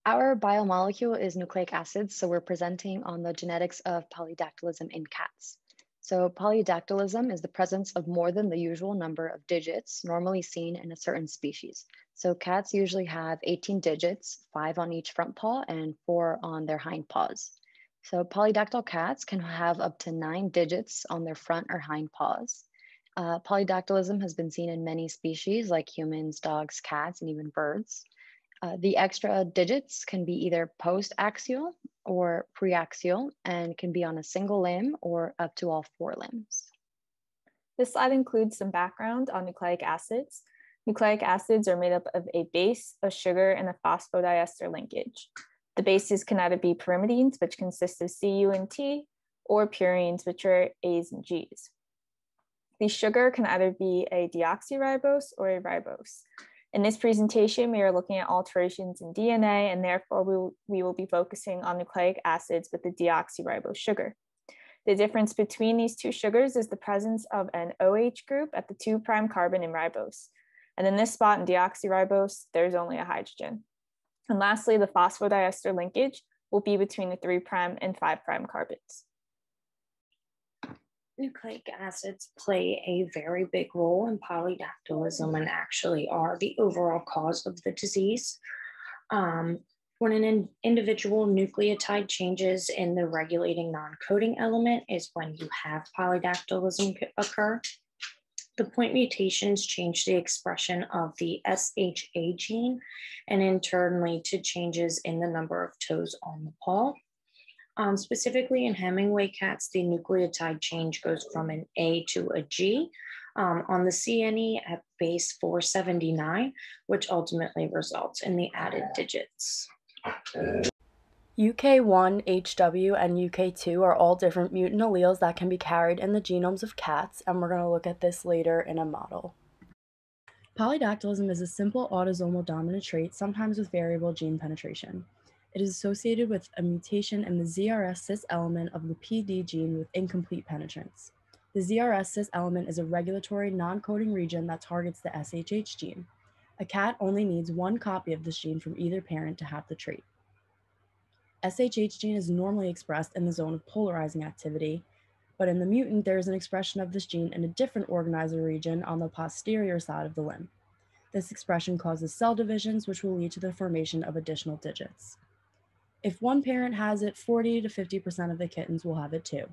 Our biomolecule is nucleic acids, so we're presenting on the genetics of polydactylism in cats. So polydactylism is the presence of more than the usual number of digits normally seen in a certain species. So cats usually have 18 digits, 5 on each front paw and 4 on their hind paws. So polydactyl cats can have up to 9 digits on their front or hind paws. Polydactylism has been seen in many species like humans, dogs, cats, and even birds. The extra digits can be either post-axial or preaxial and can be on a single limb or up to all 4 limbs. This slide includes some background on nucleic acids. Nucleic acids are made up of a base, a sugar, and a phosphodiester linkage. The bases can either be pyrimidines, which consist of Cu and T, or purines, which are A's and G's. The sugar can either be a deoxyribose or a ribose. In this presentation, we are looking at alterations in DNA, and therefore we will be focusing on nucleic acids with the deoxyribose sugar. The difference between these two sugars is the presence of an OH group at the 2' carbon in ribose. And in this spot in deoxyribose, there's only a hydrogen. And lastly, the phosphodiester linkage will be between the 3' and 5' carbons. Nucleic acids play a very big role in polydactylism and actually are the overall cause of the disease. When an individual nucleotide changes in the regulating non-coding element is when you have polydactylism occur. The point mutations change the expression of the SHA gene and in turn lead to changes in the number of toes on the paw. Specifically in Hemingway cats, the nucleotide change goes from an A to a G on the CNE at base 479, which ultimately results in the added digits. UK1, HW, and UK2 are all different mutant alleles that can be carried in the genomes of cats, and we're going to look at this later in a model. Polydactylism is a simple autosomal dominant trait, sometimes with variable gene penetration. It is associated with a mutation in the ZRS cis element of the PD gene with incomplete penetrance. The ZRS cis element is a regulatory non-coding region that targets the SHH gene. A cat only needs one copy of this gene from either parent to have the trait. SHH gene is normally expressed in the zone of polarizing activity, but in the mutant, there is an expression of this gene in a different organizer region on the posterior side of the limb. This expression causes cell divisions, which will lead to the formation of additional digits. If one parent has it, 40 to 50% of the kittens will have it too.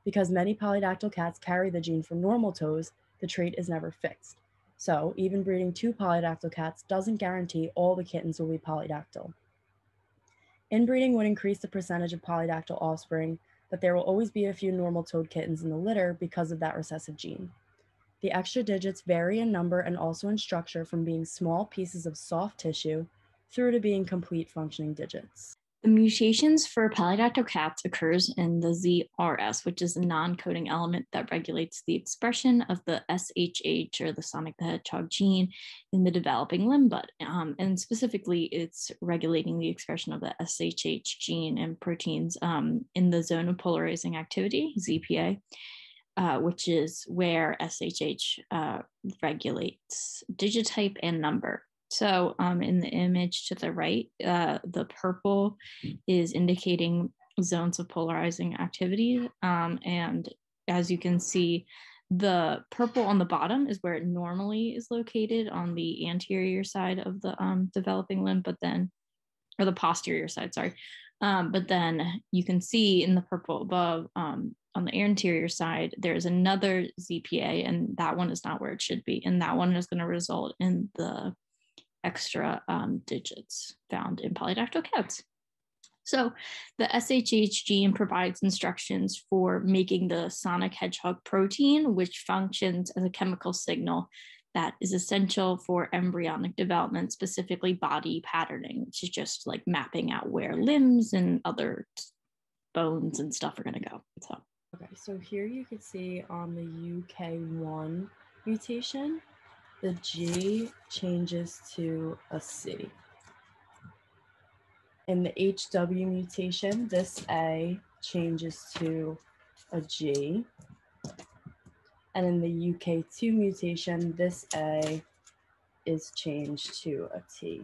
Because many polydactyl cats carry the gene for normal toes, the trait is never fixed. So even breeding 2 polydactyl cats doesn't guarantee all the kittens will be polydactyl. Inbreeding would increase the percentage of polydactyl offspring, but there will always be a few normal-toed kittens in the litter because of that recessive gene. The extra digits vary in number and also in structure from being small pieces of soft tissue through to being complete functioning digits. The mutations for polydactyl cats occurs in the ZRS, which is a non-coding element that regulates the expression of the SHH or the Sonic the Hedgehog gene in the developing limb bud. And specifically, it's regulating the expression of the SHH gene and proteins in the zone of polarizing activity, ZPA, which is where SHH regulates digitotype and number. So in the image to the right, the purple is indicating zones of polarizing activity. And as you can see, the purple on the bottom is where it normally is located on the anterior side of the developing limb, or the posterior side, sorry. But then you can see in the purple above, on the anterior side, there's another ZPA, and that one is not where it should be. And that one is going to result in the extra digits found in polydactyl cats. So the SHH gene provides instructions for making the Sonic Hedgehog protein, which functions as a chemical signal that is essential for embryonic development, specifically body patterning, which is just like mapping out where limbs and other bones and stuff are going to go. Okay, so here you could see on the UK1 mutation, the G changes to a C. In the HW mutation, this A changes to a G. And in the UK2 mutation, this A is changed to a T.